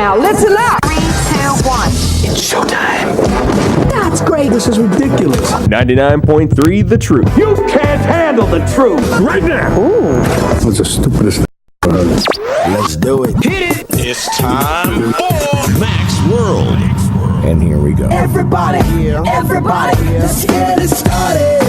now. Listen up. 3, 2, 1. It's showtime. That's great. This is ridiculous. 99.3 The Truth. You can't handle the truth. Right now. Ooh. That was the stupidest thing I've ever heard. Let's do it. Hit it. It's time for Mac's World. And here we go. Everybody, let's get it started.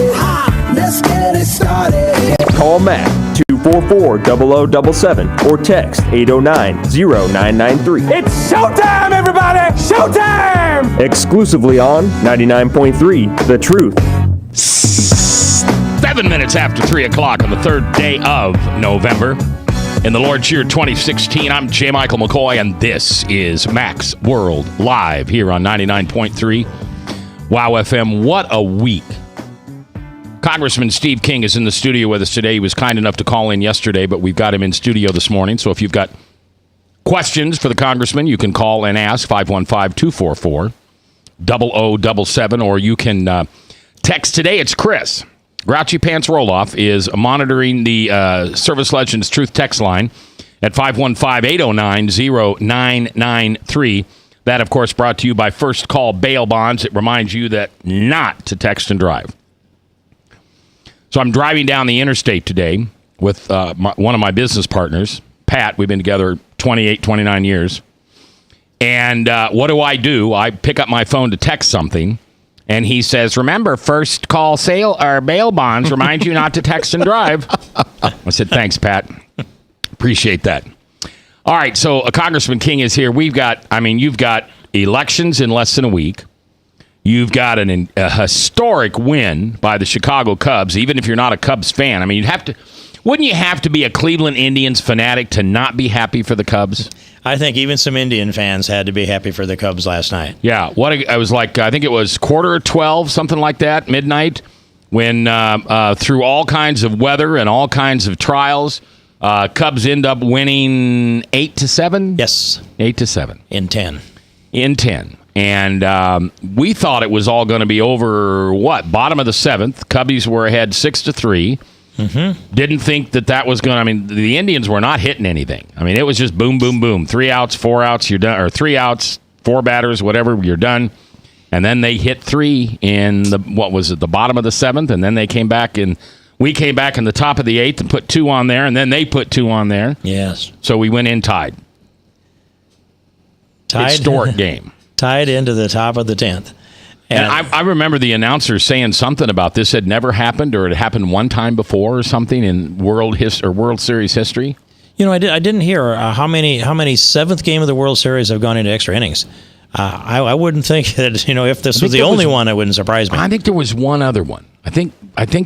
Let's get it started. Call Mac 244-0077 or text 809-0993. It's showtime, everybody. Showtime. Exclusively on 99.3 The Truth. 7 minutes after 3 o'clock on the third day of November. In the Lord's year 2016, I'm J. Michael McCoy, and this is Mac's World Live here on 99.3 Wow FM. What a week. Congressman Steve King is in the studio with us today. He was kind enough to call in yesterday, but we've got him in studio this morning. So if you've got questions for the congressman, you can call and ask 515-244-0077, or you can text today. It's Chris. Grouchy Pants Roloff is monitoring the Service Legends Truth text line at 515-809-0993. That, of course, brought to you by First Call Bail Bonds. It reminds you that not to text and drive. So I'm driving down the interstate today with one of my business partners, Pat. We've been together 28, 29 years. And what do? I pick up my phone to text something. And he says, remember, First Call sale or bail bonds remind you not to text and drive. I said, thanks, Pat. Appreciate that. All right, so Congressman King is here. You've got elections in less than a week. You've got a historic win by the Chicago Cubs, even if you're not a Cubs fan. I mean, wouldn't you have to be a Cleveland Indians fanatic to not be happy for the Cubs? I think even some Indian fans had to be happy for the Cubs last night. Yeah, I was like, I think it was 11:45, something like that, midnight, when through all kinds of weather and all kinds of trials, Cubs end up winning 8-7. Yes, 8-7 in 10. In 10, and we thought it was all going to be over. Bottom of the seventh, Cubbies were ahead 6-3. Mm-hmm. Didn't think that was going to... I mean, the Indians were not hitting anything. I mean, it was just boom, boom, boom. 3 outs, 4 outs, you're done. Or 3 outs, 4 batters, whatever, you're done. And then they hit 3 in the bottom of the 7th, and then they came back, and we came back in the top of the 8th and put 2 on there, and then they put 2 on there. Yes. So we went in tied. Historic game. Tied into the top of the 10th. And I remember the announcer saying something about this had never happened, or it happened one time before, or something in World Series history. You know, I didn't hear how many seventh game of the World Series have gone into extra innings. I wouldn't think that, if this was the only one, it wouldn't surprise me. I think there was one other one. I think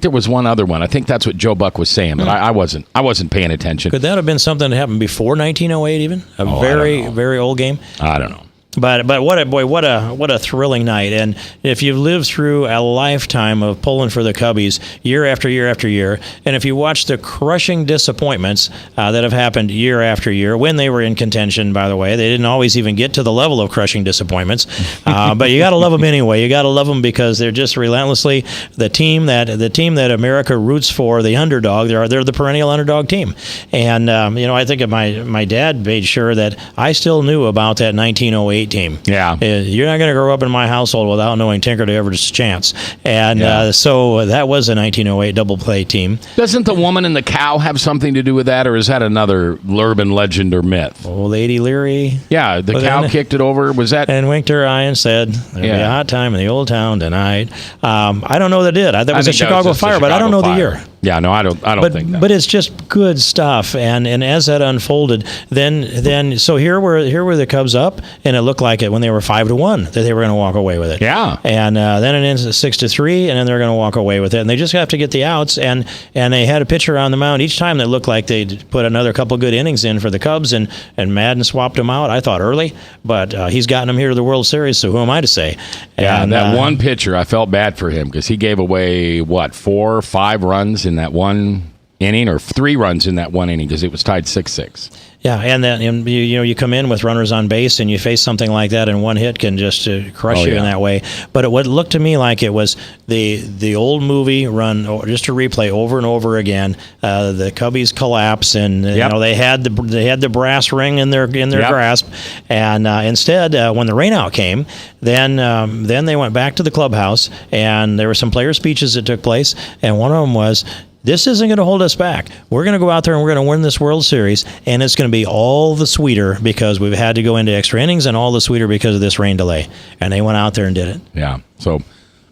there was one other one. I think that's what Joe Buck was saying, but I wasn't paying attention. Could that have been something that happened before 1908 even? Very old game? I don't know. But what a thrilling night. And if you've lived through a lifetime of pulling for the Cubbies year after year after year, and if you watch the crushing disappointments that have happened year after year, when they were in contention, by the way, they didn't always even get to the level of crushing disappointments. But you got to love them anyway. You got to love them because they're just relentlessly the team that America roots for, the underdog. They're the perennial underdog team. And I think my dad made sure that I still knew about that 1908 team. Yeah. You're not going to grow up in my household without knowing Tinker to Everett's chance. And so that was a 1908 double play team. Doesn't the woman and the cow have something to do with that, or is that another urban legend or myth? Old Lady Leary. Yeah, the cow kicked it over. Was that? And winked her eye and said, there'll be a hot time in the old town tonight. I don't know that it did. That was a Chicago fire, but I don't know the year. Yeah, no, I don't think that. But it's just good stuff. And as that unfolded, then so here were the Cubs up, and it looked like it when they were 5-1 that they were going to walk away with it. Yeah. And then it ends at 6-3, and then they're going to walk away with it. And they just have to get the outs. And they had a pitcher on the mound each time that looked like they'd put another couple good innings in for the Cubs. And Madden swapped him out, I thought, early. But he's gotten them here to the World Series, so who am I to say? And that one pitcher, I felt bad for him because he gave away, 4 or 5 runs in that one inning, or 3 runs in that one inning because it was tied 6-6. Yeah, and then you come in with runners on base, and you face something like that, and one hit can just crush you in that way. But it looked to me like it was the old movie run, just a replay over and over again. The Cubbies collapse, and they had the brass ring in their grasp, and instead, when the rainout came, then they went back to the clubhouse, and there were some player speeches that took place, and one of them was, "This isn't going to hold us back. We're going to go out there and we're going to win this World Series, and it's going to be all the sweeter because we've had to go into extra innings, and all the sweeter because of this rain delay." And they went out there and did it. Yeah. So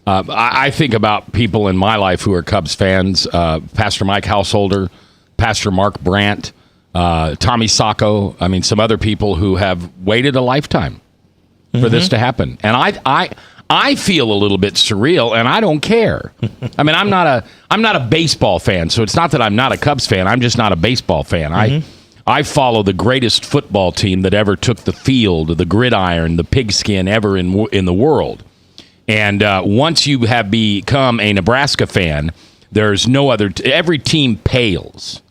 I think about people in my life who are Cubs fans: Pastor Mike Householder, Pastor Mark Brandt, Tommy Sacco. I mean, some other people who have waited a lifetime for this to happen, and I feel a little bit surreal, and I don't care. I mean, I'm not a baseball fan, so it's not that I'm not a Cubs fan. I'm just not a baseball fan. I follow the greatest football team that ever took the field, the gridiron, the pigskin ever in the world. And once you have become a Nebraska fan, there's no other. Every team pales.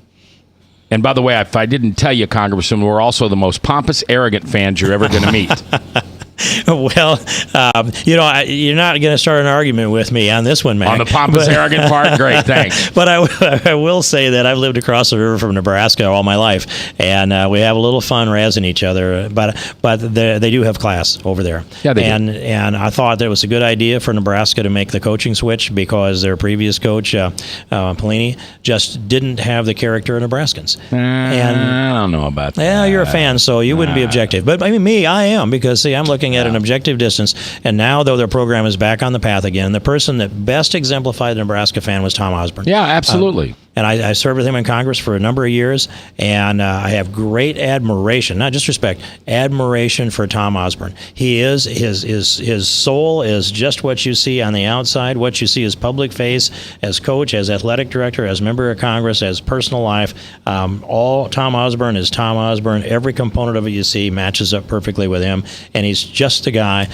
And by the way, if I didn't tell you, Congressman, we're also the most pompous, arrogant fans you're ever going to meet. Well, you're not going to start an argument with me on this one, Mac. On the pompous, arrogant part? Great, thanks. But I will say that I've lived across the river from Nebraska all my life, and we have a little fun razzing each other, but they do have class over there. Yeah, they do. And I thought that it was a good idea for Nebraska to make the coaching switch because their previous coach, Pelini, just didn't have the character of Nebraskans. I don't know about that. Yeah, you're a fan, so you wouldn't be objective. But I mean, I am, because, see, I'm looking at an objective distance, and now, though their program is back on the path again, the person that best exemplified the Nebraska fan was Tom Osborne. Yeah, absolutely. And I served with him in Congress for a number of years, and I have great admiration, not just respect, admiration for Tom Osborne. He is, his soul is just what you see on the outside, what you see as public face, as coach, as athletic director, as member of Congress, as personal life. All Tom Osborne is Tom Osborne. Every component of it you see matches up perfectly with him, and he's just a guy,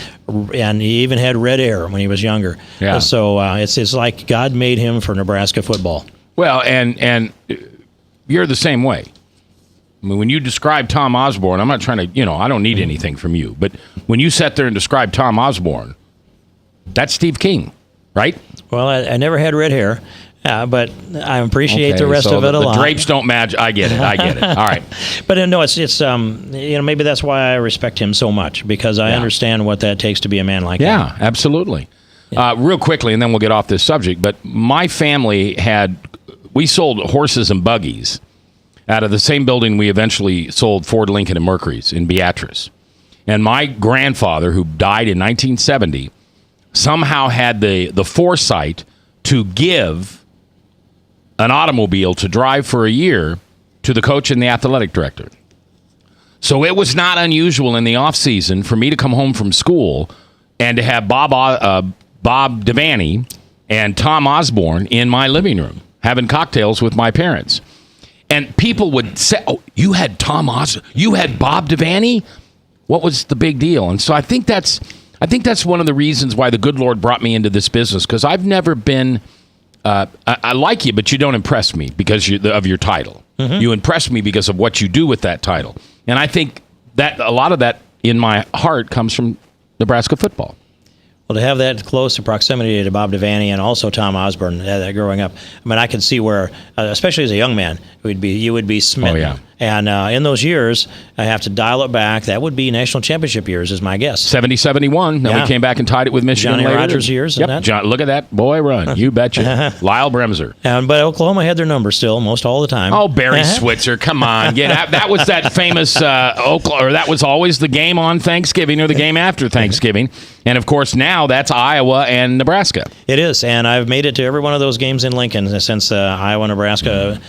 and he even had red hair when he was younger. Yeah. So it's like God made him for Nebraska football. Well, and you're the same way. I mean, when you describe Tom Osborne, I'm not trying to, I don't need anything from you. But when you sat there and describe Tom Osborne, that's Steve King, right? Well, I never had red hair, but I appreciate the rest of it a lot. The drapes don't match. I get it. All right. But no, it's maybe that's why I respect him so much, because I understand what that takes to be a man like that. Yeah, absolutely. Yeah. Real quickly, and then we'll get off this subject, but my family we sold horses and buggies out of the same building we eventually sold Ford, Lincoln, and Mercury's in Beatrice. And my grandfather, who died in 1970, somehow had the foresight to give an automobile to drive for a year to the coach and the athletic director. So it was not unusual in the off season for me to come home from school and to have Bob Devaney and Tom Osborne in my living room having cocktails with my parents. And people would say, "Oh, you had you had Bob Devaney? What was the big deal?" And so I think that's one of the reasons why the good Lord brought me into this business, because I've never been I like you, but you don't impress me because of your title. Mm-hmm. You impress me because of what you do with that title. And I think that a lot of that in my heart comes from Nebraska football. Well, to have that close to proximity to Bob Devaney and also Tom Osborne growing up, I mean, I can see where, especially as a young man, you would be smitten. Oh, yeah. And in those years, I have to dial it back. That would be national championship years, is my guess. 70-71. Then we came back and tied it with Michigan Johnny later. Rodgers years. Yep. Look at that boy run. You betcha. Lyle Bremser. But Oklahoma had their number still, most all the time. Oh, Barry Switzer. Come on. That was that famous Oklahoma, or that was always the game on Thanksgiving or the game after Thanksgiving. And, of course, now that's Iowa and Nebraska. It is. And I've made it to every one of those games in Lincoln since the Iowa-Nebraska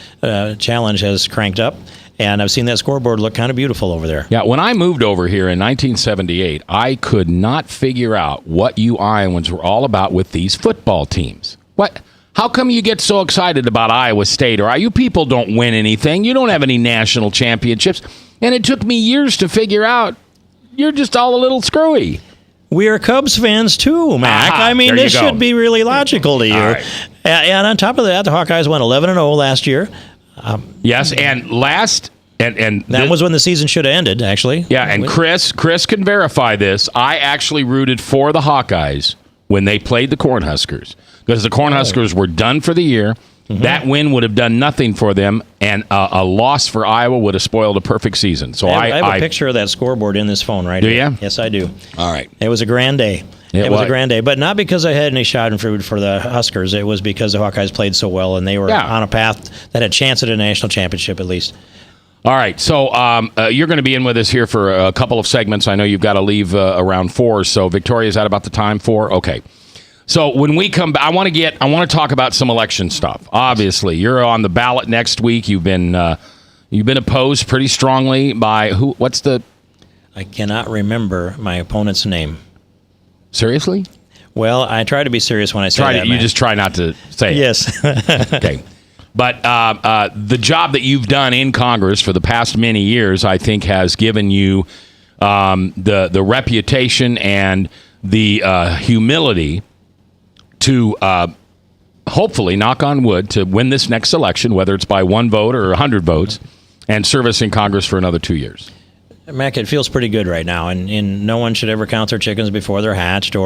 challenge has cranked up. And I've seen that scoreboard look kind of beautiful over there. Yeah, when I moved over here in 1978, I could not figure out what you Iowans were all about with these football teams. What? How come you get so excited about Iowa State? Or you people don't win anything. You don't have any national championships. And it took me years to figure out you're just all a little screwy. We are Cubs fans too, Mac. Aha, I mean, this should be really logical to you. Right. And on top of that, the Hawkeyes went 11-0 last year. Yes, and last And that was when the season should have ended, actually. Yeah, and Chris can verify this. I actually rooted for the Hawkeyes when they played the Cornhuskers because the Cornhuskers were done for the year. Mm-hmm. That win would have done nothing for them, and a loss for Iowa would have spoiled a perfect season. So I have a picture of that scoreboard in this phone right here. Do you? Yes, I do. All right. It was a grand day. It was a grand day, but not because I had any schadenfreude for the Huskers. It was because the Hawkeyes played so well, and they were on a path that had a chance at a national championship at least. All right, so you're going to be in with us here for a couple of segments. I know you've got to leave around 4, so Victoria, is that about the time? 4? Okay. So when we come back, I want to talk about some election stuff. Obviously, you're on the ballot next week. You've been opposed pretty strongly by who? What's the? I cannot remember my opponent's name. Seriously? Well, I try to be serious when I say that. You just try not to say it. Yes. Okay. But the job that you've done in Congress for the past many years, I think, has given you the reputation and the humility to hopefully, knock on wood, to win this next election, whether it's by 1 vote or 100 votes, and service in Congress for another 2 years. Mac, it feels pretty good right now, and no one should ever count their chickens before they're hatched.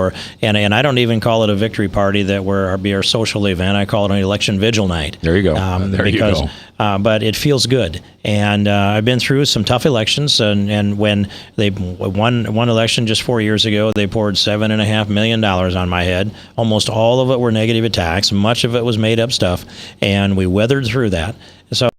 And I don't even call it a victory party that will be our social event. I call it an election vigil night. There you go. You go. But it feels good, and I've been through some tough elections. And when they won one election just 4 years ago, they poured $7.5 million on my head. Almost all of it were negative attacks. Much of it was made up stuff, and we weathered through that. So.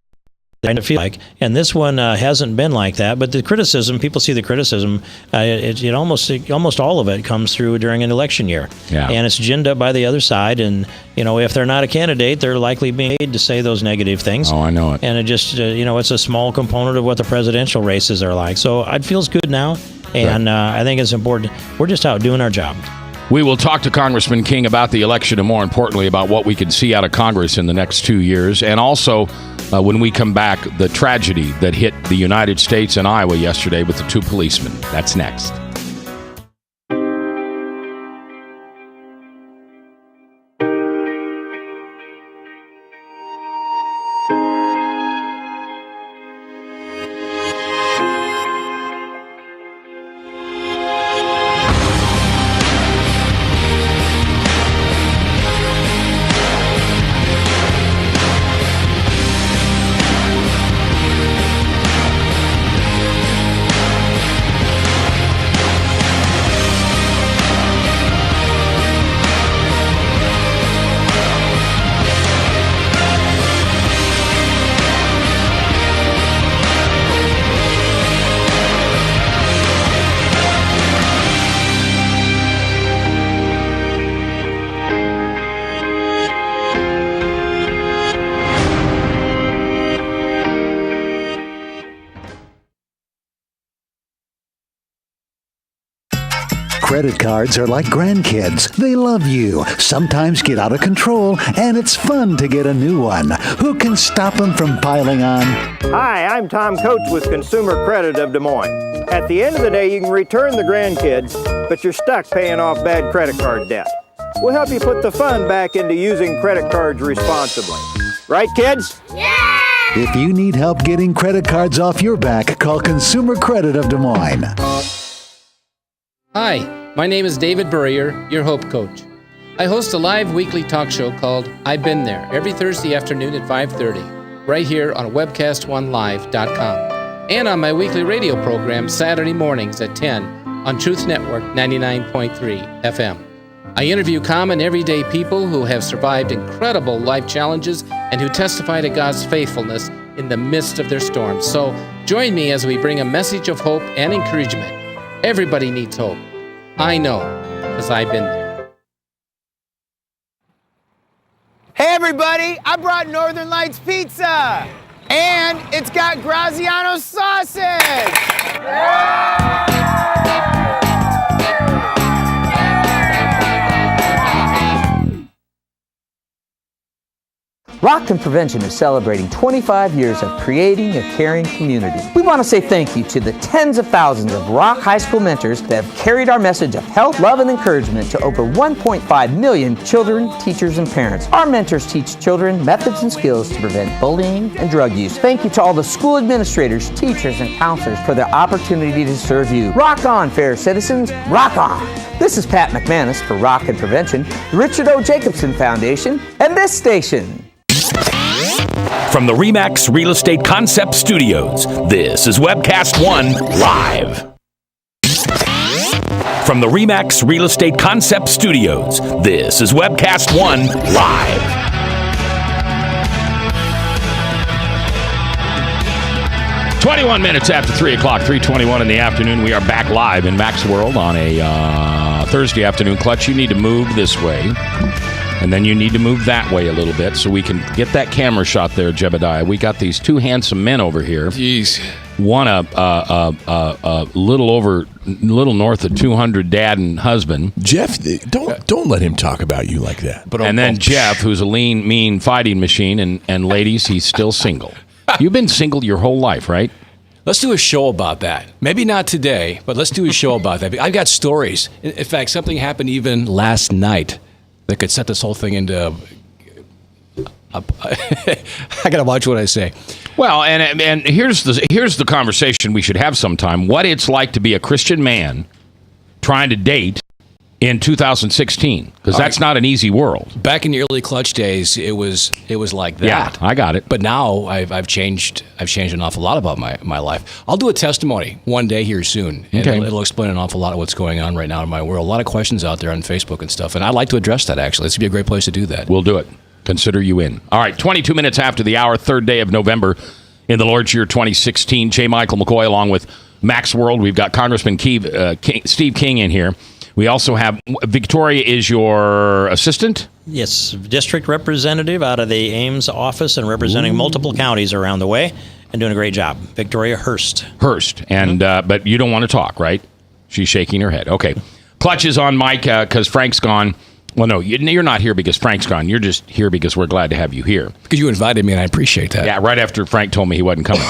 To feel like, and this one hasn't been like that. But the criticism, people see the criticism. It almost all of it comes through during an election year, and it's ginned up by the other side. And if they're not a candidate, they're likely being paid to say those negative things. Oh, I know it. And it just it's a small component of what the presidential races are like. So it feels good now, and I think it's important. We're just out doing our job. We will talk to Congressman King about the election and, more importantly, about what we can see out of Congress in the next 2 years. And also, when we come back, the tragedy that hit the United States and Iowa yesterday with the 2 policemen. That's next. Credit cards are like grandkids. They love you, sometimes get out of control, and it's fun to get a new one. Who can stop them from piling on? Hi, I'm Tom Coates with Consumer Credit of Des Moines. At the end of the day, you can return the grandkids, but you're stuck paying off bad credit card debt. We'll help you put the fun back into using credit cards responsibly. Right, kids? Yeah! If you need help getting credit cards off your back, call Consumer Credit of Des Moines. Hi, my name is David Burrier, your Hope Coach. I host a live weekly talk show called I've Been There every Thursday afternoon at 5:30, right here on webcast1live.com, and on my weekly radio program Saturday mornings at 10 on Truth Network 99.3 FM. I interview common everyday people who have survived incredible life challenges and who testify to God's faithfulness in the midst of their storms. So join me as we bring a message of hope and encouragement. Everybody needs hope. I know, because I've been there. Hey everybody, I brought Northern Lights Pizza! And it's got Graziano sausage! Rockton Prevention is celebrating 25 years of creating a caring community. We want to say thank you to the tens of thousands of Rock High School mentors that have carried our message of health, love, and encouragement to over 1.5 million children, teachers, and parents. Our mentors teach children methods and skills to prevent bullying and drug use. Thank you to all the school administrators, teachers, and counselors for their opportunity to serve you. Rock on, fair citizens, rock on! This is Pat McManus for Rockton Prevention, the Richard O. Jacobson Foundation, and this station. From the RE/MAX Real Estate Concept Studios, this is Webcast One Live. From the RE/MAX Real Estate Concept Studios, this is Webcast One Live. "21 minutes after 3 o'clock, 3:21 in the afternoon. We are back live in Mac's World on a Thursday afternoon. Clutch, you need to move this way. And then you need to move that way a little bit so we can get that camera shot there, Jebediah. We got these two handsome men over here. Jeez. One a little north of 200, dad and husband. Jeff, don't let him talk about you like that. And then Jeff, who's a lean, mean fighting machine. And ladies, he's still single. You've been single your whole life, right? Let's do a show about that. Maybe not today, but let's do a show about that. I've got stories. In fact, something happened even last night that could set this whole thing into... I got to watch what I say. Well, and here's the conversation we should have sometime. What it's like to be a Christian man trying to date in 2016, because that's not an easy world. Back in the early Clutch days, it was like that. Yeah, I got it. But now I've changed an awful lot about my life. I'll do a testimony one day here soon, and it'll explain an awful lot of what's going on right now in my world. A lot of questions out there on Facebook and stuff, and I'd like to address that, actually. This would be a great place to do that. We'll do it. Consider you in. All right, 22 minutes after the hour, third day of November in the Lord's year 2016. J. Michael McCoy along with Mac's World. We've got Congressman Steve King in here. We also have Victoria is your assistant? Yes, district representative out of the Ames office and representing multiple counties around the way and doing a great job. Victoria Hurst. And but you don't want to talk, right? She's shaking her head. Okay. Clutch is on Mike because Frank's gone. Well, no, you're not here because Frank's gone. You're just here because we're glad to have you here. Because you invited me, and I appreciate that. Yeah, right after Frank told me he wasn't coming.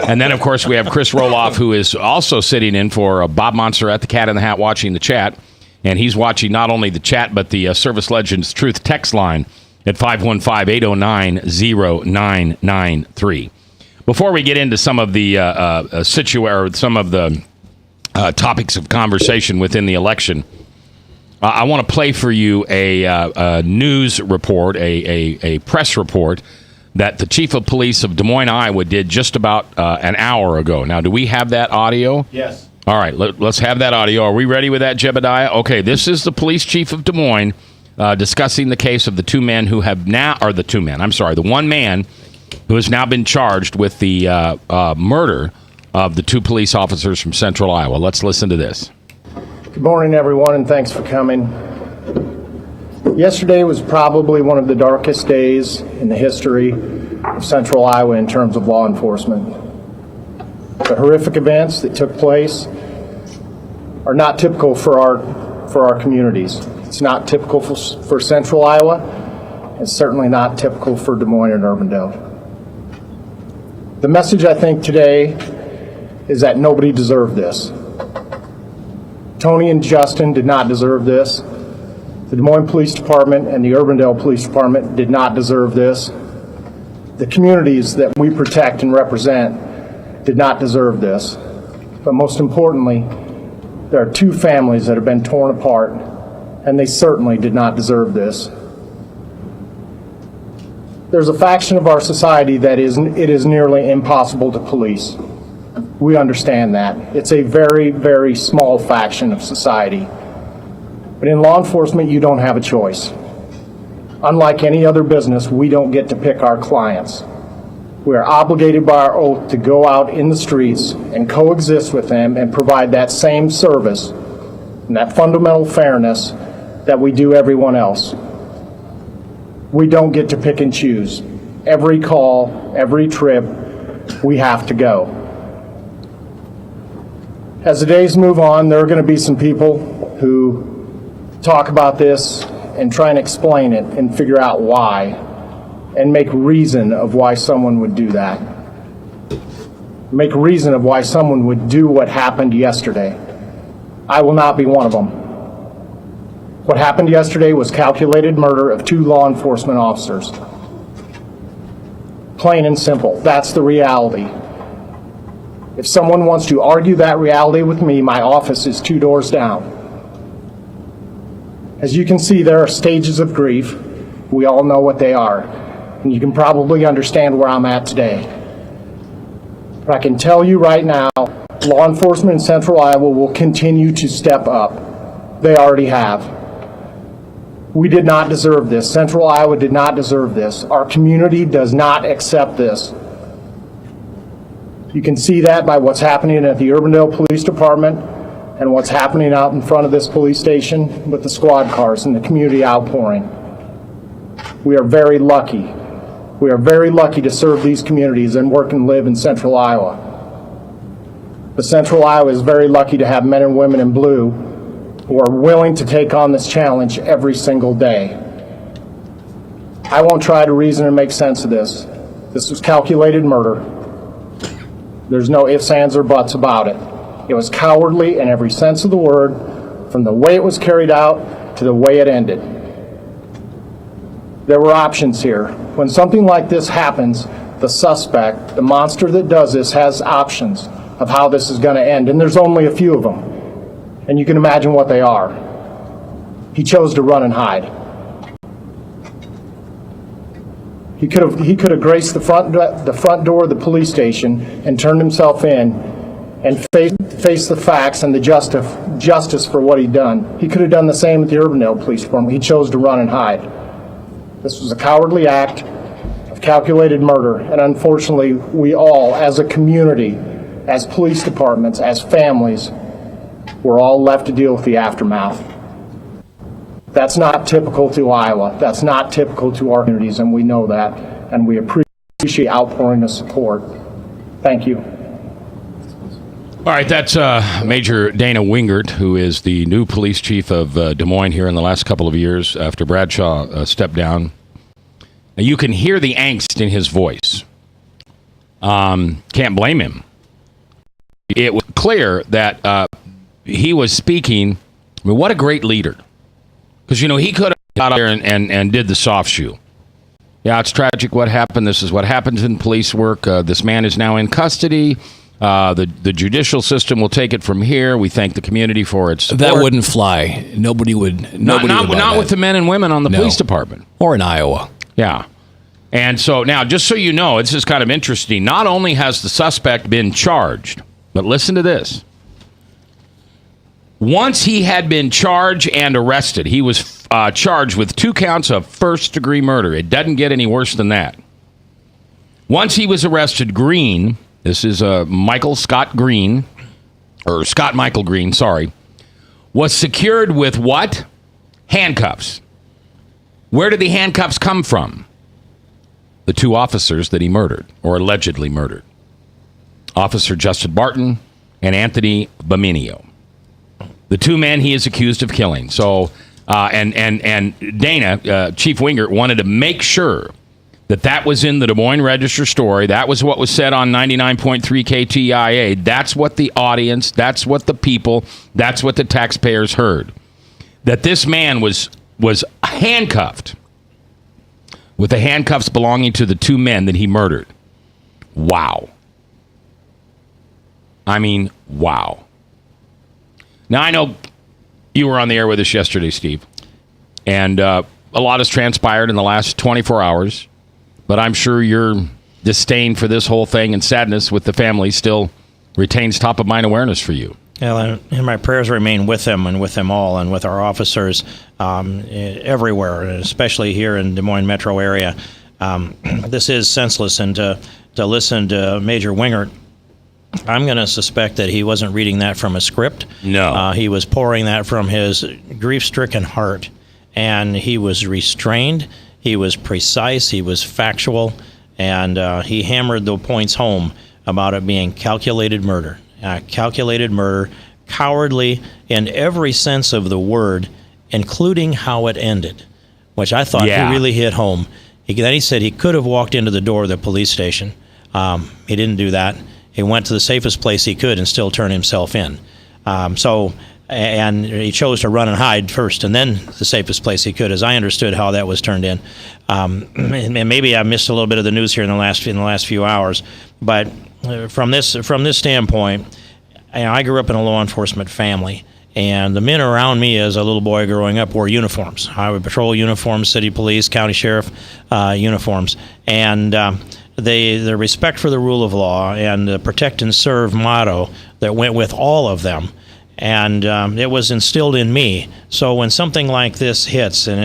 And then, of course, we have Chris Roloff, who is also sitting in for Bob Monster at the Cat in the Hat watching the chat. And he's watching not only the chat, but the Service Legends Truth text line at 515-809-0993. Before we get into some of the topics of conversation within the election, I want to play for you a news report, a press report that the chief of police of Des Moines, Iowa did just about an hour ago. Now, do we have that audio? Yes. All right, let's have that audio. Are we ready with that, Jebediah? Okay, this is the police chief of Des Moines discussing the case of the the one man who has now been charged with the murder of the two police officers from Central Iowa. Let's listen to this. Good morning, everyone, and thanks for coming. Yesterday was probably one of the darkest days in the history of Central Iowa in terms of law enforcement. The horrific events that took place are not typical for our communities. It's not typical for Central Iowa. It's certainly not typical for Des Moines and Urbandale. The message, I think, today is that nobody deserved this. Tony and Justin did not deserve this. The Des Moines Police Department and the Urbandale Police Department did not deserve this. The communities that we protect and represent did not deserve this. But most importantly, there are two families that have been torn apart, and they certainly did not deserve this. There's a faction of our society that it is nearly impossible to police. We understand that. It's a very, very small faction of society. But in law enforcement, you don't have a choice. Unlike any other business, we don't get to pick our clients. We are obligated by our oath to go out in the streets and coexist with them and provide that same service and that fundamental fairness that we do everyone else. We don't get to pick and choose. Every call, every trip, we have to go. As the days move on, there are going to be some people who talk about this and try and explain it and figure out why. and make reason of why someone would do that. Make reason of why someone would do what happened yesterday. I will not be one of them. What happened yesterday was calculated murder of 2 law enforcement officers. Plain and simple. That's the reality. If someone wants to argue that reality with me, my office is 2 doors down. As you can see, there are stages of grief. We all know what they are. And you can probably understand where I'm at today. But I can tell you right now, law enforcement in Central Iowa will continue to step up. They already have. We did not deserve this. Central Iowa did not deserve this. Our community does not accept this. You can see that by what's happening at the Urbandale Police Department and what's happening out in front of this police station with the squad cars and the community outpouring. We are very lucky. We are very lucky to serve these communities and work and live in Central Iowa. But Central Iowa is very lucky to have men and women in blue who are willing to take on this challenge every single day. I won't try to reason or make sense of this. This was calculated murder. There's no ifs, ands, or buts about it. It was cowardly in every sense of the word, from the way it was carried out to the way it ended. There were options here. When something like this happens, the suspect, the monster that does this, has options of how this is going to end, and there's only a few of them. And you can imagine what they are. He chose to run and hide. He could have graced the front door of the police station and turned himself in and faced the facts and the justice for what he'd done. He could have done the same at the Urbandale Police Department. He chose to run and hide. This was a cowardly act of calculated murder, and unfortunately, we all, as a community, as police departments, as families, we're all left to deal with the aftermath. That's not typical to Iowa. That's not typical to our communities, and we know that, and we appreciate outpouring of support. Thank you. All right, that's Major Dana Wingert, who is the new police chief of Des Moines here in the last couple of years after Bradshaw stepped down. Now, you can hear the angst in his voice. Can't blame him. It was clear that he was speaking. I mean, what a great leader. Because, you know, he could have got out there and did the soft shoe. Yeah, it's tragic what happened. This is what happens in police work. This man is now in custody. The judicial system will take it from here. We thank the community for its support. That wouldn't fly. Nobody would. Not with the men and women on the police department. Or in Iowa. Yeah. And so now, just so you know, this is kind of interesting. Not only has the suspect been charged, but listen to this. Once he had been charged and arrested, he was charged with 2 counts of first-degree murder. It doesn't get any worse than that. Once he was arrested, Green, this is Scott Michael Green, was secured with what? Handcuffs. Where did the handcuffs come from? The 2 officers that he murdered, or allegedly murdered. Officer Justin Barton and Anthony Baminio. The 2 men he is accused of killing. So, and Dana, Chief Wingert, wanted to make sure that was in the Des Moines Register story. That was what was said on 99.3 KTIA. That's what the audience, that's what the people, that's what the taxpayers heard. That this man was handcuffed with the handcuffs belonging to the 2 men that he murdered. Wow. I mean, wow. Now, I know you were on the air with us yesterday, Steve, and a lot has transpired in the last 24 hours, but I'm sure your disdain for this whole thing and sadness with the family still retains top-of-mind awareness for you. Yeah, and my prayers remain with them and with them all and with our officers everywhere, especially here in Des Moines metro area. This is senseless, and to listen to Major Wingert, I'm going to suspect that he wasn't reading that from a script. No. He was pouring that from his grief-stricken heart, and he was restrained, he was precise, he was factual, and he hammered the points home about it being calculated murder. Calculated murder, cowardly in every sense of the word, including how it ended, which I thought he really hit home. Then he said he could have walked into the door of the police station. He didn't do that. He went to the safest place he could and still turn himself in. And he chose to run and hide first, and then the safest place he could, as I understood how that was turned in. And maybe I missed a little bit of the news here in the last few hours, but from this standpoint, I grew up in a law enforcement family, and the men around me as a little boy growing up wore uniforms: highway patrol uniforms, city police, county sheriff uniforms, and the respect for the rule of law and the protect and serve motto that went with all of them. And it was instilled in me. So when something like this hits, and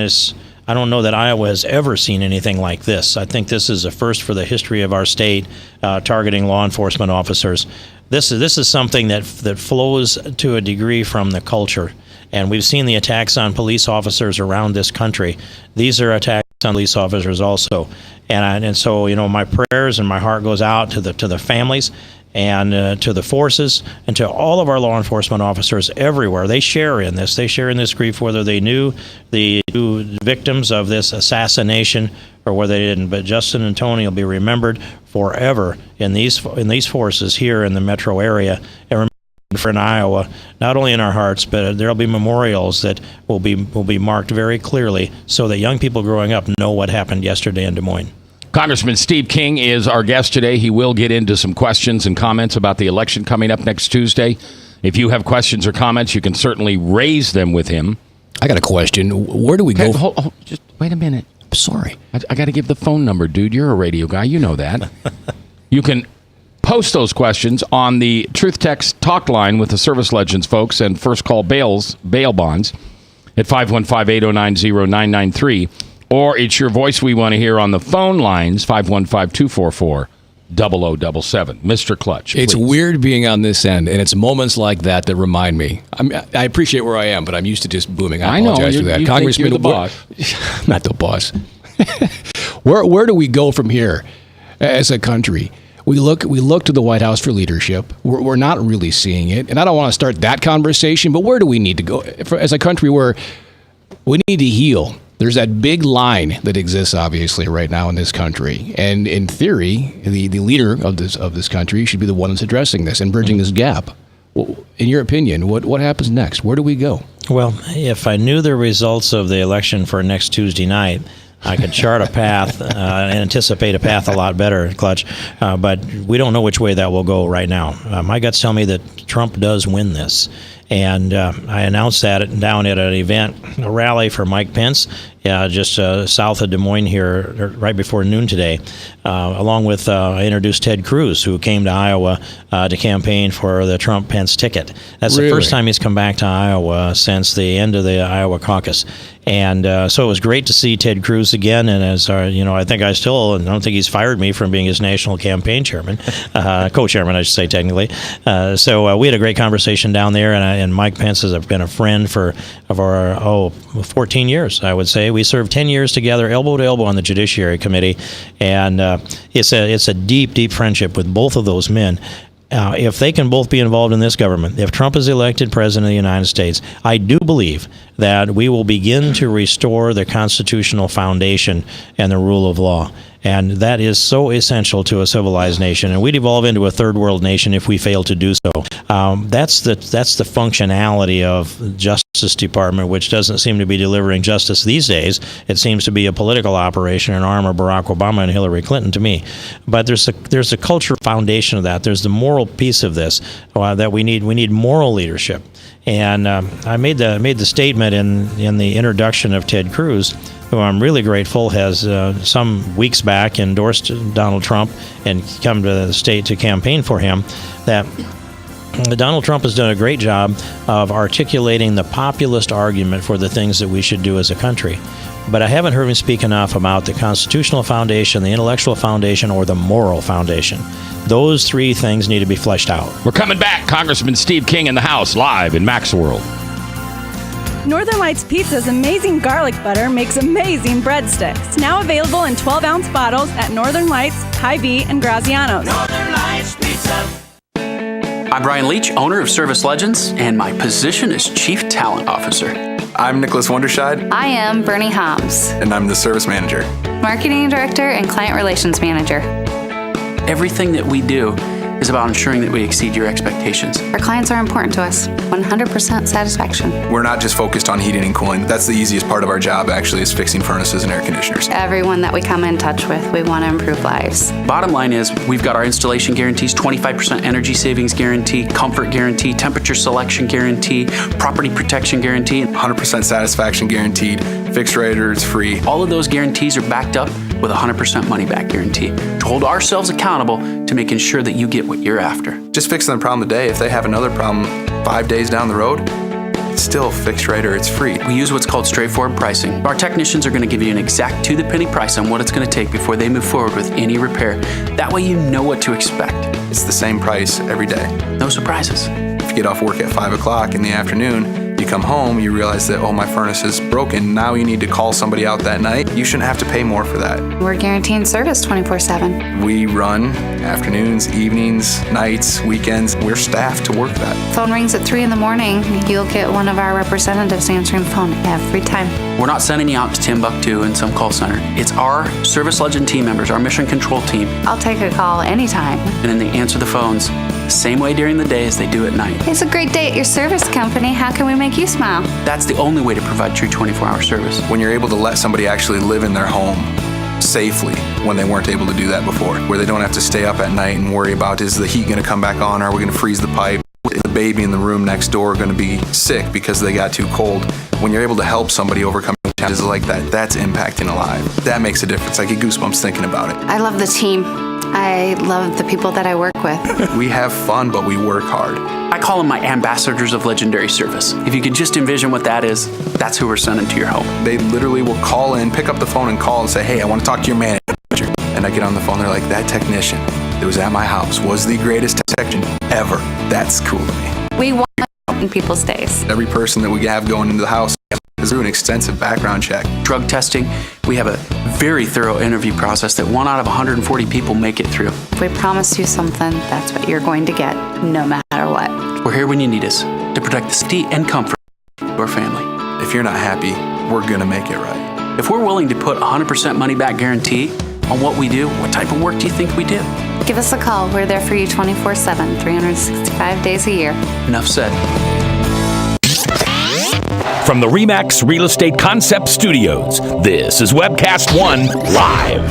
I don't know that Iowa has ever seen anything like this. I think this is a first for the history of our state, targeting law enforcement officers. This is something that flows to a degree from the culture. And we've seen the attacks on police officers around this country. These are attacks on police officers also. And so, my prayers and my heart goes out to the families and to the forces and to all of our law enforcement officers everywhere. They share in this. They share in this grief, whether they knew the victims of this assassination or whether they didn't. But Justin and Tony will be remembered forever in these forces here in the metro area, and for in Iowa, not only in our hearts, but there'll be memorials that will be marked very clearly, so that young people growing up know what happened yesterday in Des Moines. Congressman Steve King is our guest today. He will get into some questions and comments about the election coming up next Tuesday. If you have questions or comments, you can certainly raise them with him. I got a question. Where do we go? Just wait a minute. I'm sorry. I got to give the phone number, dude. You're a radio guy. You know that. You can post those questions on the Truth Text talk line with the Service Legends folks and First Call bail bonds at 515-809-0993. Or it's your voice we want to hear on the phone lines, 515-244-0077. Mr. Clutch, It's please. weird being on this end, and it's moments like that remind me. I appreciate where I am, but I'm used to just booming. I apologize for that. You Congressman, think you're the boss. Not the boss. Where do we go from here as a country? We look to the White House for leadership. We're not really seeing it, and I don't want to start that conversation, but where do we need to go as a country where we need to heal? There's that big line that exists, obviously, right now in this country. And in theory, the leader of this country should be the one that's addressing this and bridging this gap. In your opinion, what happens next? Where do we go? Well, if I knew the results of the election for next Tuesday night, I could chart a path and anticipate a path a lot better, Clutch. But we don't know which way that will go right now. My guts tell me that Trump does win this. And I announced that down at an event, a rally for Mike Pence, just south of Des Moines here, right before noon today. Along with, I introduced Ted Cruz, who came to Iowa to campaign for the Trump-Pence ticket. That's the first time he's come back to Iowa since the end of the Iowa caucus. And so it was great to see Ted Cruz again. And as I don't think he's fired me from being his national campaign chairman, co-chairman, I should say, technically. So we had a great conversation down there, and Mike Pence has been a friend for 14 years, I would say. We served 10 years together, elbow to elbow on the Judiciary Committee, and it's a deep, deep friendship with both of those men. If they can both be involved in this government, if Trump is elected president of the United States, I do believe that we will begin to restore the constitutional foundation and the rule of law. And that is so essential to a civilized nation. And we'd evolve into a third world nation if we fail to do so. That's the functionality of the Justice Department, which doesn't seem to be delivering justice these days. It seems to be a political operation, an arm of Barack Obama and Hillary Clinton to me. But there's a cultural foundation of that. There's the moral piece of this that we need. We need moral leadership. And I made the statement in the introduction of Ted Cruz, who I'm really grateful has some weeks back endorsed Donald Trump and come to the state to campaign for him, that Donald Trump has done a great job of articulating the populist argument for the things that we should do as a country. But I haven't heard him speak enough about the constitutional foundation, the intellectual foundation, or the moral foundation. Those three things need to be fleshed out. We're coming back. Congressman Steve King in the house, live in Mac's World. Northern Lights Pizza's amazing garlic butter makes amazing breadsticks. Now available in 12-ounce bottles at Northern Lights, Hy-Vee, and Graziano's. Northern Lights Pizza. I'm Brian Leach, owner of Service Legends, and my position is Chief Talent Officer. I'm Nicholas Wonderscheid. I am Bernie Hobbs. And I'm the Service Manager. Marketing Director and Client Relations Manager. Everything that we do is about ensuring that we exceed your expectations. Our clients are important to us. 100% satisfaction. We're not just focused on heating and cooling. That's the easiest part of our job, actually, is fixing furnaces and air conditioners. Everyone that we come in touch with, we want to improve lives. Bottom line is, we've got our installation guarantees, 25% energy savings guarantee, comfort guarantee, temperature selection guarantee, property protection guarantee. 100% satisfaction guaranteed, fixed rate or it's free. All of those guarantees are backed up with a 100% money back guarantee to hold ourselves accountable to making sure that you get what you're after. Just fixing the problem today. If they have another problem 5 days down the road, it's still fixed rate or it's free. We use what's called straightforward pricing. Our technicians are going to give you an exact to-the-penny price on what it's going to take before they move forward with any repair. That way you know what to expect. It's the same price every day. No surprises. If you get off work at 5 o'clock in the afternoon, you come home, you realize that, oh, my furnace is broken. Now you need to call somebody out that night. You shouldn't have to pay more for that. We're guaranteeing service 24/7. We run afternoons, evenings, nights, weekends. We're staffed to work that. Phone rings at 3 in the morning. You'll get one of our representatives answering the phone every time. We're not sending you out to Timbuktu in some call center. It's our Service Legend team members, our mission control team. I'll take a call anytime. And then they answer the phones the same way during the day as they do at night. It's a great day at your service company. How can we make you smile? That's the only way to provide true 24-hour service. When you're able to let somebody actually live in their home safely when they weren't able to do that before, where they don't have to stay up at night and worry about, is the heat going to come back on? Are we going to freeze the pipe? Is the baby in the room next door going to be sick because they got too cold? When you're able to help somebody overcome challenges like that, that's impacting a life. That makes a difference. I get goosebumps thinking about it. I love the team. I love the people that I work with. We have fun, but we work hard. I call them my ambassadors of legendary service. If you could just envision what that is, that's who we're sending to your home. They literally will call in, pick up the phone and call and say, hey, I want to talk to your manager. And I get on the phone, they're like, that technician that was at my house was the greatest technician ever. That's cool to me. We want in people's days. Every person that we have going into the house is through an extensive background check. Drug testing, we have a very thorough interview process that 1 out of 140 people make it through. If we promise you something, that's what you're going to get, no matter what. We're here when you need us to protect the safety and comfort of your family. If you're not happy, we're going to make it right. If we're willing to put 100% money back guarantee on what we do, what type of work do you think we do? Give us a call. We're there for you 24/7, 365 days a year. Enough said. From the RE/MAX Real Estate Concept Studios, this is Webcast One Live.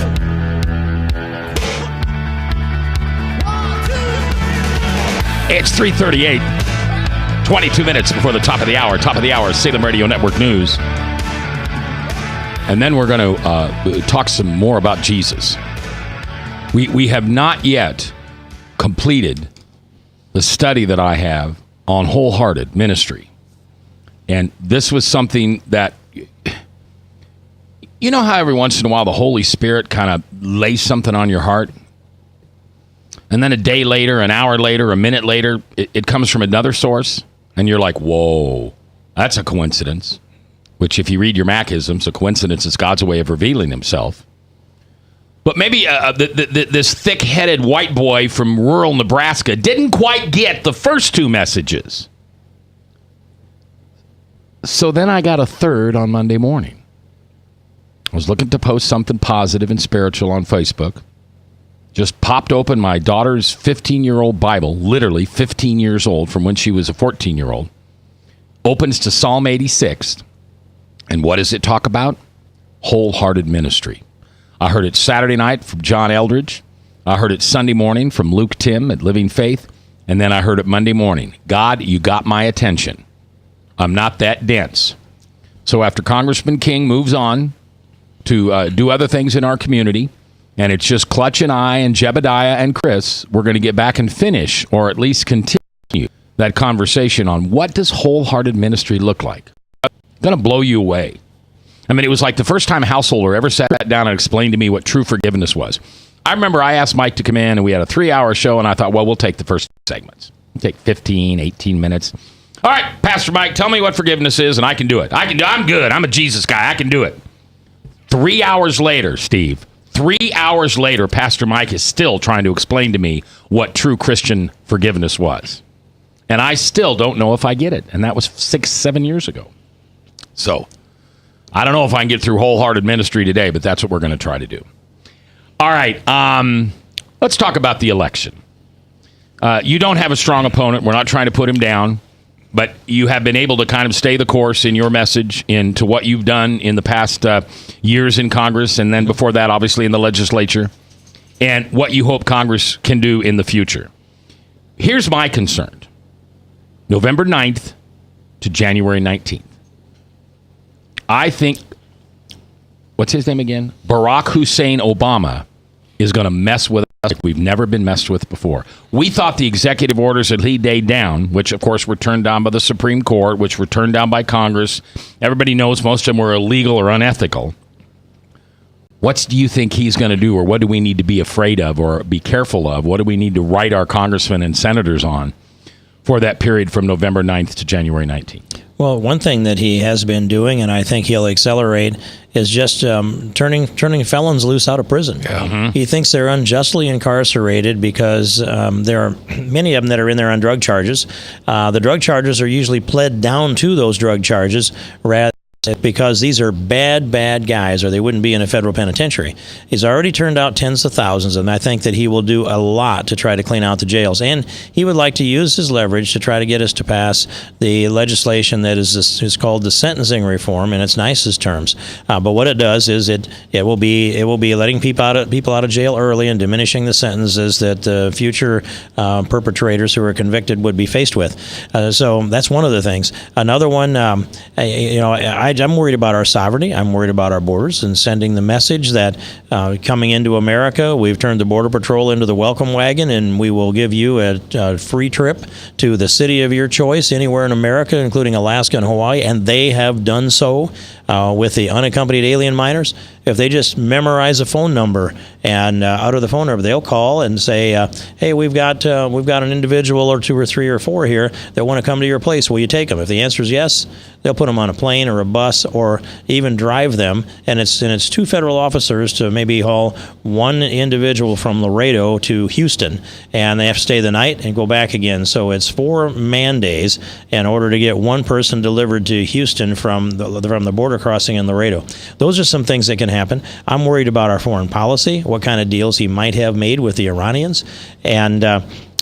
It's 3:38, 22 minutes before the top of the hour. Top of the hour, Salem Radio Network News. And then we're going to talk some more about Jesus. We have not yet completed the study that I have on wholehearted ministry. And this was something that, you know how every once in a while the Holy Spirit kind of lays something on your heart? And then a day later, an hour later, a minute later, it comes from another source. And you're like, whoa, that's a coincidence. Which, if you read your Macisms, a coincidence is God's way of revealing himself. But maybe this thick-headed white boy from rural Nebraska didn't quite get the first two messages. So then I got a third on Monday morning. I was looking to post something positive and spiritual on Facebook. Just popped open my daughter's 15-year-old Bible, literally 15 years old from when she was a 14-year-old. Opens to Psalm 86. And what does it talk about? Wholehearted ministry. I heard it Saturday night from John Eldridge. I heard it Sunday morning from Luke Tim at Living Faith. And then I heard it Monday morning. God, you got my attention. I'm not that dense. So after Congressman King moves on to do other things in our community, and it's just Clutch and I and Jebediah and Chris, we're going to get back and finish, or at least continue, that conversation on what does wholehearted ministry look like. It's going to blow you away. I mean, it was like the first time a householder ever sat down and explained to me what true forgiveness was. I remember I asked Mike to come in, and we had a 3-hour show, and I thought, well, we'll take the first segments. We'll take 15, 18 minutes. All right, Pastor Mike, tell me what forgiveness is, and I can do it. I'm good. I'm a Jesus guy. I can do it. 3 hours later, Steve, 3 hours later, Pastor Mike is still trying to explain to me what true Christian forgiveness was. And I still don't know if I get it. And that was 6-7 years ago. So, I don't know if I can get through wholehearted ministry today, but that's what we're going to try to do. All right. Let's talk about the election. You don't have a strong opponent. We're not trying to put him down, but you have been able to kind of stay the course in your message into what you've done in the past years in Congress, and then before that, obviously, in the legislature, and what you hope Congress can do in the future. Here's my concern. November 9th to January 19th. I think, what's his name again? Barack Hussein Obama is going to mess with us like we've never been messed with before. We thought the executive orders that he laid down, which of course were turned down by the Supreme Court, which were turned down by Congress. Everybody knows most of them were illegal or unethical. What do you think he's going to do, or what do we need to be afraid of or be careful of? What do we need to write our congressmen and senators on for that period from November 9th to January 19th? Well, one thing that he has been doing, and I think he'll accelerate, is just turning felons loose out of prison. Yeah. Mm-hmm. He thinks they're unjustly incarcerated because there are many of them that are in there on drug charges. The drug charges are usually pled down to those drug charges rather because these are bad guys, or they wouldn't be in a federal penitentiary. He's already turned out tens of thousands, and I think that he will do a lot to try to clean out the jails. And he would like to use his leverage to try to get us to pass the legislation that is called the sentencing reform in its nicest terms. But what it does is it will be letting people out of jail early and diminishing the sentences that future perpetrators who are convicted would be faced with. So that's one of the things. Another one, I'm worried about our sovereignty. I'm worried about our borders and sending the message that coming into America, we've turned the Border Patrol into the welcome wagon, and we will give you a free trip to the city of your choice anywhere in America, including Alaska and Hawaii, and they have done so with the unaccompanied alien minors. If they just memorize a phone number and out of the phone number, they'll call and say, hey, we've got an individual or two or three or four here that want to come to your place. Will you take them? If the answer is yes, they'll put them on a plane or a bus or even drive them. And it's two federal officers to maybe haul one individual from Laredo to Houston, and they have to stay the night and go back again. So it's 4 man days in order to get one person delivered to Houston from the border crossing in Laredo. Those are some things that can happen. I'm worried about our foreign policy, what kind of deals he might have made with the Iranians. And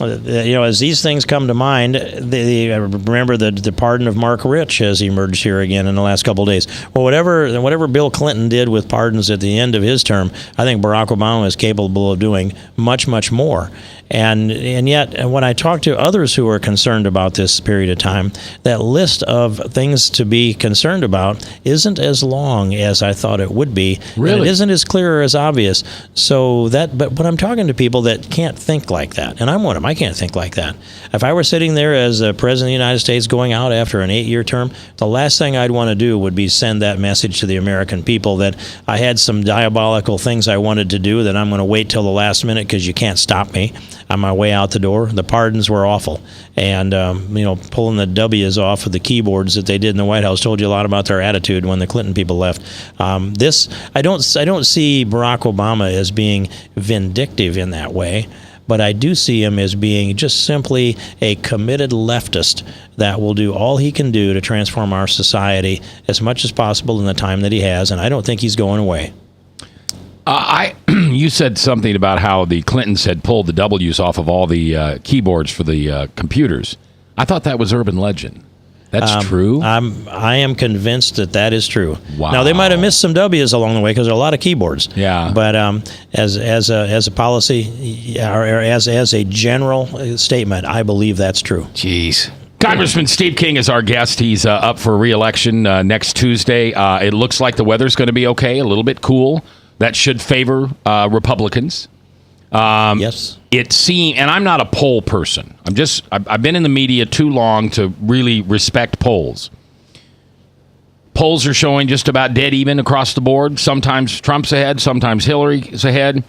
as these things come to mind, remember the pardon of Mark Rich has emerged here again in the last couple of days. Well, whatever Bill Clinton did with pardons at the end of his term, I think Barack Obama is capable of doing much, much more. And yet, when I talk to others who are concerned about this period of time, that list of things to be concerned about isn't as long as I thought it would be. Really? And it isn't as clear or as obvious. But when I'm talking to people that can't think like that, and I'm one of them, I can't think like that. If I were sitting there as the President of the United States going out after an 8-year term, the last thing I'd want to do would be send that message to the American people that I had some diabolical things I wanted to do that I'm going to wait till the last minute because you can't stop me on my way out the door. The pardons were awful. And, pulling the W's off of the keyboards that they did in the White House told you a lot about their attitude when the Clinton people left. I don't see Barack Obama as being vindictive in that way, but I do see him as being just simply a committed leftist that will do all he can do to transform our society as much as possible in the time that he has, and I don't think he's going away. You said something about how the Clintons had pulled the W's off of all the keyboards for the computers. I thought that was urban legend. That's true? I am convinced that is true. Wow. Now, they might have missed some W's along the way because there are a lot of keyboards. Yeah. But as a policy, or as a general statement, I believe that's true. Jeez. Congressman Steve King is our guest. He's up for re-election next Tuesday. It looks like the weather's going to be okay, a little bit cool. That should favor Republicans. Yes. It seems, and I'm not a poll person. I've been in the media too long to really respect polls. Polls are showing just about dead even across the board. Sometimes Trump's ahead, sometimes Hillary's ahead.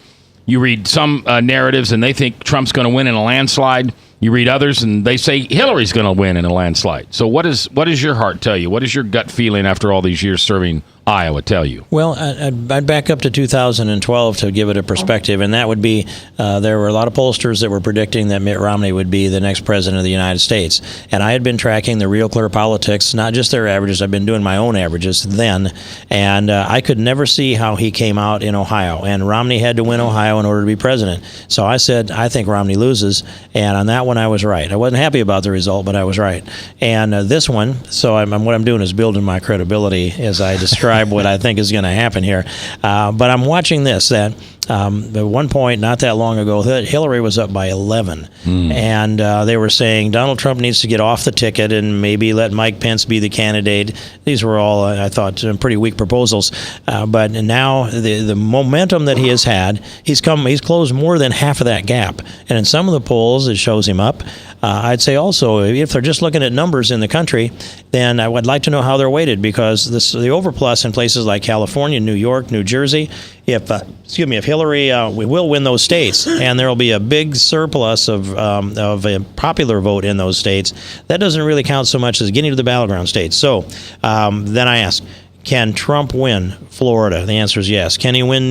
You read some narratives and they think Trump's going to win in a landslide. You read others and they say Hillary's going to win in a landslide. So what does your heart tell you? What is your gut feeling after all these years serving Iowa tell you? Well, I'd back up to 2012 to give it a perspective, and that would be there were a lot of pollsters that were predicting that Mitt Romney would be the next president of the United States. And I had been tracking the Real Clear Politics, not just their averages. I've been doing my own averages then, and I could never see how he came out in Ohio. And Romney had to win Ohio in order to be president. So I said, I think Romney loses, and on that one I was right. I wasn't happy about the result, but I was right. And this one, so what I'm doing is building my credibility as I describe what I think is going to happen here. But I'm watching this, that at one point, not that long ago, Hillary was up by 11. And they were saying Donald Trump needs to get off the ticket and maybe let Mike Pence be the candidate. These were all, I thought, pretty weak proposals. But now the momentum that he has had, he's closed more than half of that gap. And in some of the polls, it shows him up. I'd say also, if they're just looking at numbers in the country, then I would like to know how they're weighted, because the overplus in places like California, New York, New Jersey, if Hillary we will win those states, and there will be a big surplus of a popular vote in those states, that doesn't really count so much as getting to the battleground states. So then I ask, can Trump win Florida? The answer is yes. Can he win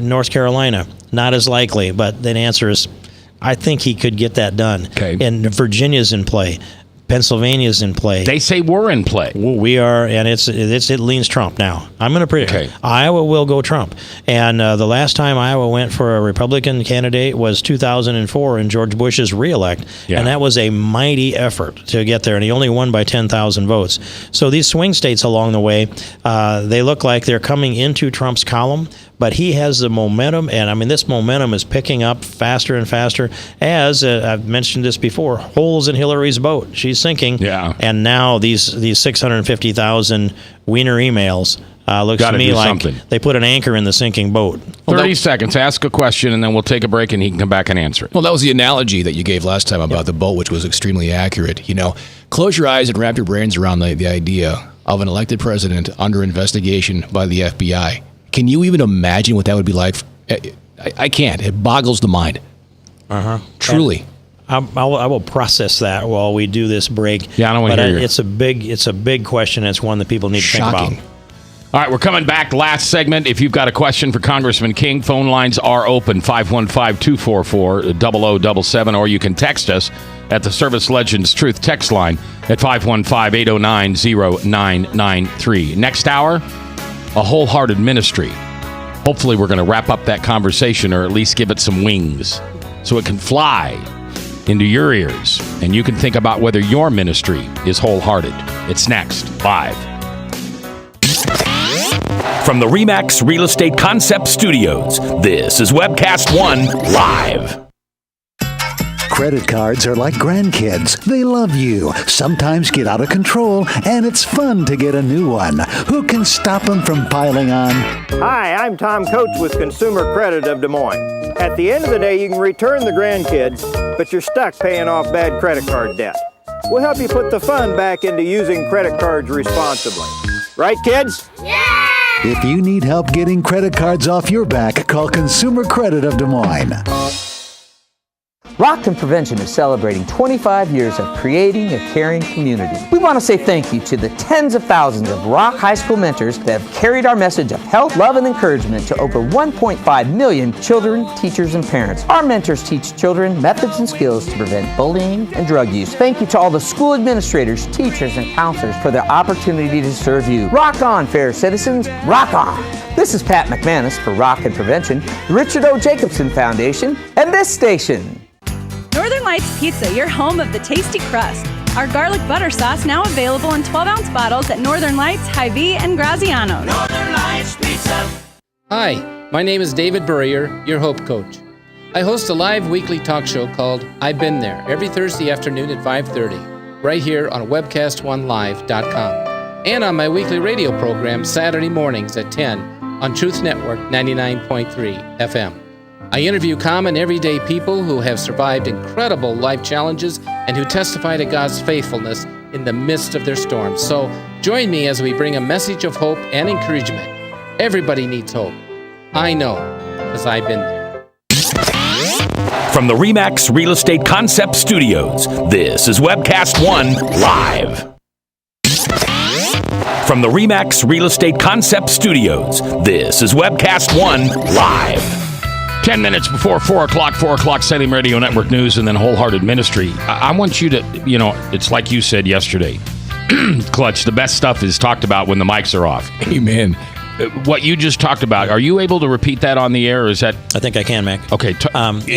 North Carolina? Not as likely, but the answer is I think he could get that done. Okay. And Virginia's in play. Pennsylvania's in play. They say we're in play. We are, and it leans Trump now. I'm going to predict. Okay. Iowa will go Trump. And the last time Iowa went for a Republican candidate was 2004 in George Bush's reelect. Yeah. And that was a mighty effort to get there. And he only won by 10,000 votes. So these swing states along the way, they look like they're coming into Trump's column. But he has the momentum, and I mean, this momentum is picking up faster and faster as, I've mentioned this before, holes in Hillary's boat. She's sinking. Yeah. And now these 650,000 Wiener emails looks to me like they put an anchor in the sinking boat. 30 seconds. Ask a question, and then we'll take a break, and he can come back and answer it. Well, that was the analogy that you gave last time about the boat, which was extremely accurate. You know, close your eyes and wrap your brains around the idea of an elected president under investigation by the FBI. Can you even imagine what that would be like? I can't. It boggles the mind. Truly. I will process that while we do this break. Yeah, I don't want to hear it. It's a big question. It's one that people need to think about. All right, we're coming back. Last segment. If you've got a question for Congressman King, phone lines are open, 515-244-0077, or you can text us at the Service Legends Truth text line at 515-809-0993. Next hour, a wholehearted ministry. Hopefully we're going to wrap up that conversation, or at least give it some wings so it can fly into your ears and you can think about whether your ministry is wholehearted. It's next, live. From the RE/MAX Real Estate Concept Studios, this is Webcast One Live. Credit cards are like grandkids. They love you, sometimes get out of control, and it's fun to get a new one. Who can stop them from piling on? Hi, I'm Tom Coates with Consumer Credit of Des Moines. At the end of the day, you can return the grandkids, but you're stuck paying off bad credit card debt. We'll help you put the fun back into using credit cards responsibly. Right, kids? Yeah! If you need help getting credit cards off your back, call Consumer Credit of Des Moines. Rockton Prevention is celebrating 25 years of creating a caring community. We want to say thank you to the tens of thousands of Rock High School mentors that have carried our message of health, love, and encouragement to over 1.5 million children, teachers, and parents. Our mentors teach children methods and skills to prevent bullying and drug use. Thank you to all the school administrators, teachers, and counselors for their opportunity to serve you. Rock on, fair citizens. Rock on. This is Pat McManus for Rockton Prevention, the Richard O. Jacobson Foundation, and this station. Northern Lights Pizza, your home of the tasty crust. Our garlic butter sauce now available in 12-ounce bottles at Northern Lights, Hy-Vee, and Graziano's. Northern Lights Pizza. Hi, my name is David Burrier, your Hope Coach. I host a live weekly talk show called I've Been There every Thursday afternoon at 5:30, right here on webcast1live.com, and on my weekly radio program Saturday mornings at 10 on Truth Network 99.3 FM. I interview common everyday people who have survived incredible life challenges and who testify to God's faithfulness in the midst of their storms. So join me as we bring a message of hope and encouragement. Everybody needs hope. I know, because I've been there. From the RE/MAX Real Estate Concept Studios, this is Webcast One Live. From the RE/MAX Real Estate Concept Studios, this is Webcast One Live. 10 minutes before 4 o'clock, Salem Radio Network News, and then Wholehearted Ministry. I want you to, it's like you said yesterday. Clutch, the best stuff is talked about when the mics are off. Amen. What you just talked about, are you able to repeat that on the air, or is that... I think I can, Mac. Okay.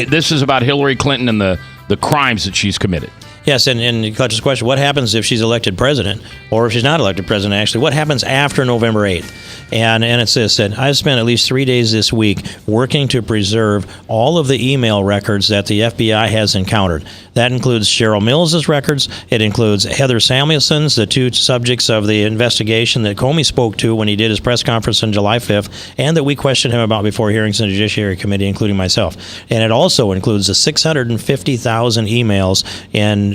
This is about Hillary Clinton and the crimes that she's committed. Yes, and Clutch's question, what happens if she's elected president, or if she's not elected president, actually? What happens after November 8th? And it's this, that I've spent at least 3 days this week working to preserve all of the email records that the FBI has encountered. That includes Cheryl Mills's records. It includes Heather Samuelson's, the two subjects of the investigation that Comey spoke to when he did his press conference on July 5th, and that we questioned him about before hearings in the Judiciary Committee, including myself. And it also includes the 650,000 emails in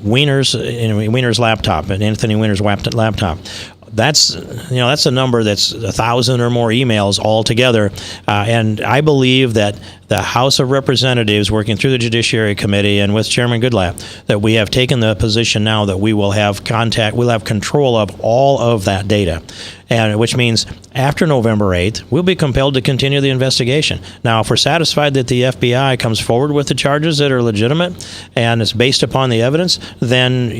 Weiner's laptop, and Anthony Weiner's laptop. That's a number that's 1,000 or more emails altogether, and I believe that the House of Representatives, working through the Judiciary Committee and with Chairman Goodlatte, that we have taken the position now that we will have we'll have control of all of that data, and which means after November 8th, we'll be compelled to continue the investigation. Now, if we're satisfied that the FBI comes forward with the charges that are legitimate and it's based upon the evidence, then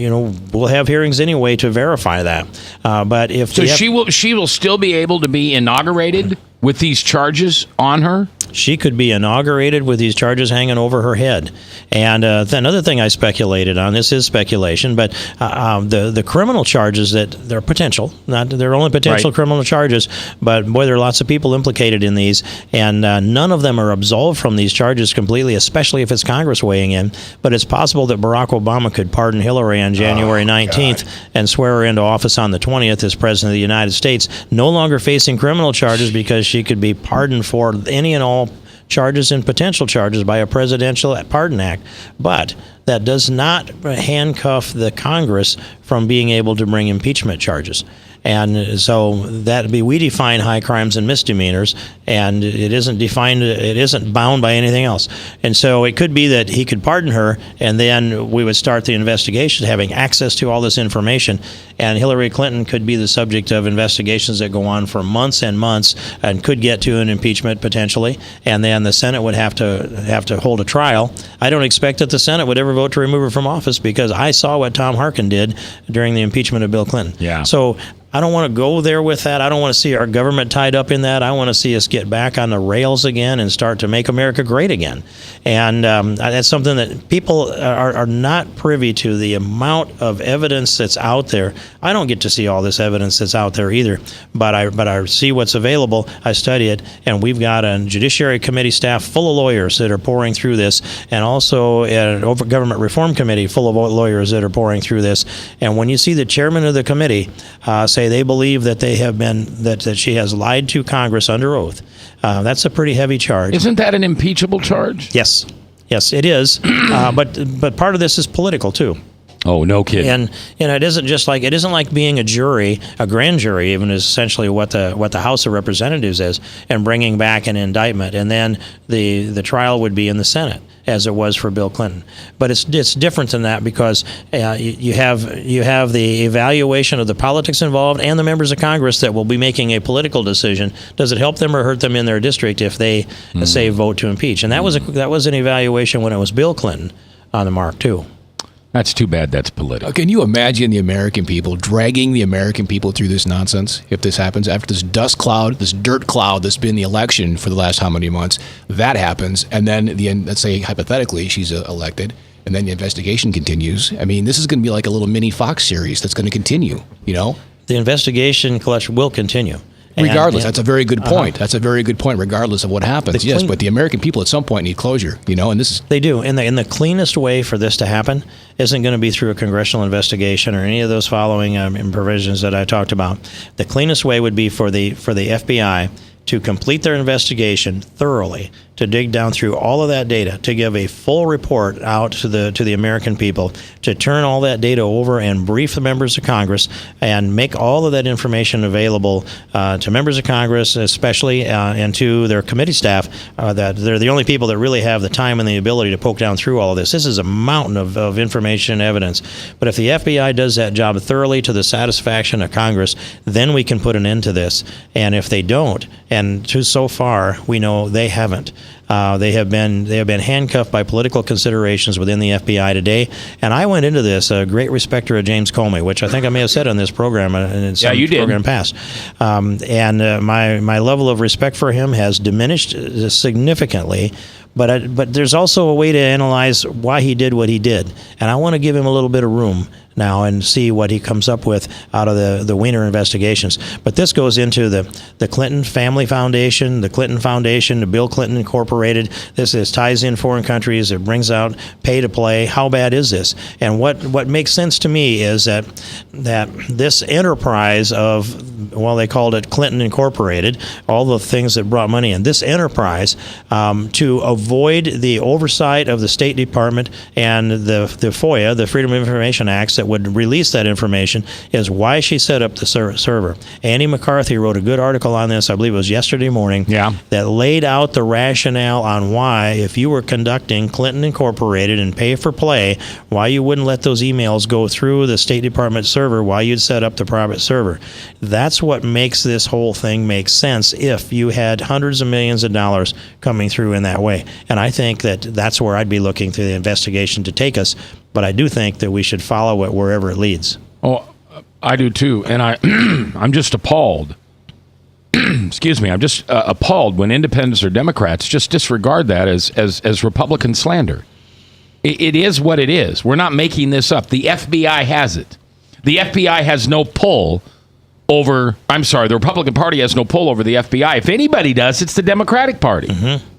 we'll have hearings anyway to verify that. But if she will still be able to be inaugurated with these charges on her? She could be inaugurated with these charges hanging over her head. And another thing I speculated on, this is speculation, but the criminal charges that they're potential, they're only potential criminal charges, but boy, there are lots of people implicated in these, and none of them are absolved from these charges completely, especially if it's Congress weighing in. But it's possible that Barack Obama could pardon Hillary on January 19th and swear her into office on the 20th as President of the United States, no longer facing criminal charges because she could be pardoned for any and all charges and potential charges by a presidential pardon act. But that does not handcuff the Congress from being able to bring impeachment charges. And so we define high crimes and misdemeanors, and it isn't bound by anything else. And so it could be that he could pardon her, and then we would start the investigation, having access to all this information. And Hillary Clinton could be the subject of investigations that go on for months and months, and could get to an impeachment potentially. And then the Senate would have to hold a trial. I don't expect that the Senate would ever vote to remove her from office, because I saw what Tom Harkin did during the impeachment of Bill Clinton. Yeah. So I don't want to go there with that. I don't want to see our government tied up in that. I want to see us get back on the rails again and start to make America great again. And that's something that people are not privy to, the amount of evidence that's out there. I don't get to see all this evidence that's out there either, but I see what's available. I study it, and we've got a Judiciary Committee staff full of lawyers that are pouring through this, and also an Government Reform Committee full of lawyers that are pouring through this. And when you see the chairman of the committee say they believe that that she has lied to Congress under oath, that's a pretty heavy charge. Isn't that an impeachable charge? Yes, it is. But part of this is political too. Oh, no kidding. And it isn't like being a jury, a grand jury even, is essentially what the House of Representatives is, and bringing back an indictment, and then the trial would be in the Senate, as it was for Bill Clinton. But it's different than that, because you have the evaluation of the politics involved and the members of Congress that will be making a political decision. Does it help them or hurt them in their district if they say vote to impeach? And that was an evaluation when it was Bill Clinton on the mark too. That's too bad that's political. Can you imagine the American people dragging the American people through this nonsense if this happens? After this dust cloud, this dirt cloud that's been the election for the last how many months, that happens, and then let's say hypothetically she's elected, and then the investigation continues. I mean, this is going to be like a little mini Fox series that's going to continue, The investigation, Clutch, will continue. Regardless, that's a very good point. That's a very good point, regardless of what happens. Yes, but the American people at some point need closure, and this is... They do. And the cleanest way for this to happen isn't going to be through a congressional investigation or any of those following provisions that I talked about. The cleanest way would be for the FBI to complete their investigation thoroughly, to dig down through all of that data, to give a full report out to the American people, to turn all that data over and brief the members of Congress and make all of that information available to members of Congress, especially, and to their committee staff, that they're the only people that really have the time and the ability to poke down through all of this. This is a mountain of information and evidence. But if the FBI does that job thoroughly to the satisfaction of Congress, then we can put an end to this. And if they don't, and so far we know they haven't, they have been handcuffed by political considerations within the FBI today. And I went into this a great respecter of James Comey, which I think I may have said on this program in some program past. And my level of respect for him has diminished significantly. But there's also a way to analyze why he did what he did, and I want to give him a little bit of room now and see what he comes up with out of the Weiner investigations. But this goes into the Clinton Family Foundation, the Clinton Foundation, the Bill Clinton Incorporated. This ties in foreign countries. It brings out pay to play. How bad is this? And what makes sense to me is that this enterprise of, well, they called it Clinton Incorporated, all the things that brought money in, this enterprise to avoid the oversight of the State Department and the FOIA, the Freedom of Information Acts, that would release that information, is why she set up the server. Andy McCarthy wrote a good article on this, I believe it was yesterday morning, that laid out the rationale on why, if you were conducting Clinton Incorporated and pay for play, why you wouldn't let those emails go through the State Department server, why you'd set up the private server. That's what makes this whole thing make sense if you had hundreds of millions of dollars coming through in that way. And I think that's where I'd be looking to the investigation to take us. But I do think that we should follow it wherever it leads. Oh, I do too. And I'm just appalled. Excuse me. I'm just appalled when independents or Democrats just disregard that as Republican slander. It is what it is. We're not making this up. The FBI has it. The FBI has no pull over, the Republican Party has no pull over the FBI. If anybody does, it's the Democratic Party. Mm-hmm.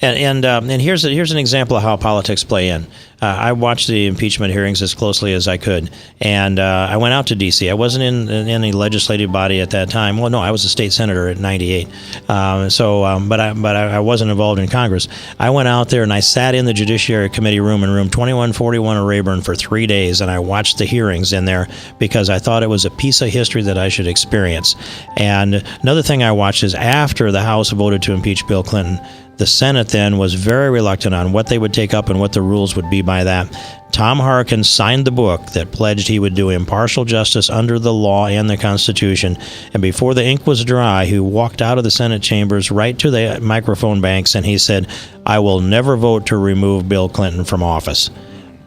And here's an example of how politics play in. I watched the impeachment hearings as closely as I could, and I went out to D.C. I wasn't in any legislative body at that time. Well, no, I was a state senator at 98. But I wasn't involved in Congress. I went out there and I sat in the Judiciary Committee room in room 2141 of Rayburn for 3 days, and I watched the hearings in there because I thought it was a piece of history that I should experience. And another thing I watched is after the House voted to impeach Bill Clinton, the Senate then was very reluctant on what they would take up and what the rules would be by that. Tom Harkin signed the book that pledged he would do impartial justice under the law and the Constitution. And before the ink was dry, he walked out of the Senate chambers right to the microphone banks and he said, "I will never vote to remove Bill Clinton from office."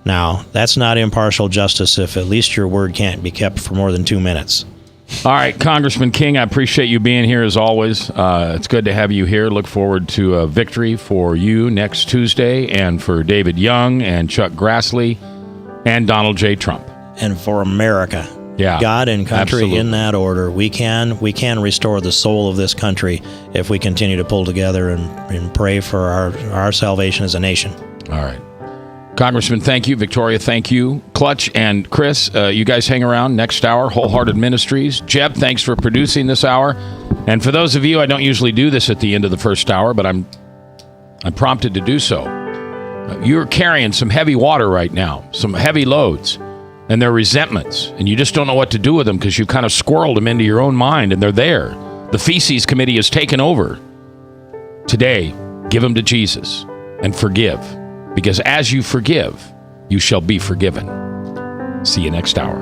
Now, that's not impartial justice if at least your word can't be kept for more than 2 minutes. All right, Congressman King, I appreciate you being here as always. It's good to have you here. Look forward to a victory for you next Tuesday and for David Young and Chuck Grassley and Donald J. Trump. And for America. Yeah, God and country absolutely. In that order. We can restore the soul of this country if we continue to pull together and pray for our salvation as a nation. All right. Congressman, thank you. Victoria, thank you. Clutch and Chris, you guys hang around next hour. Wholehearted Ministries. Jeb, thanks for producing this hour. And for those of you, I don't usually do this at the end of the first hour, but I'm prompted to do so. You're carrying some heavy water right now, some heavy loads, and they're resentments, and you just don't know what to do with them because you kind of squirreled them into your own mind, and they're there. The Feces Committee has taken over. Today, give them to Jesus and forgive. Because as you forgive, you shall be forgiven. See you next hour.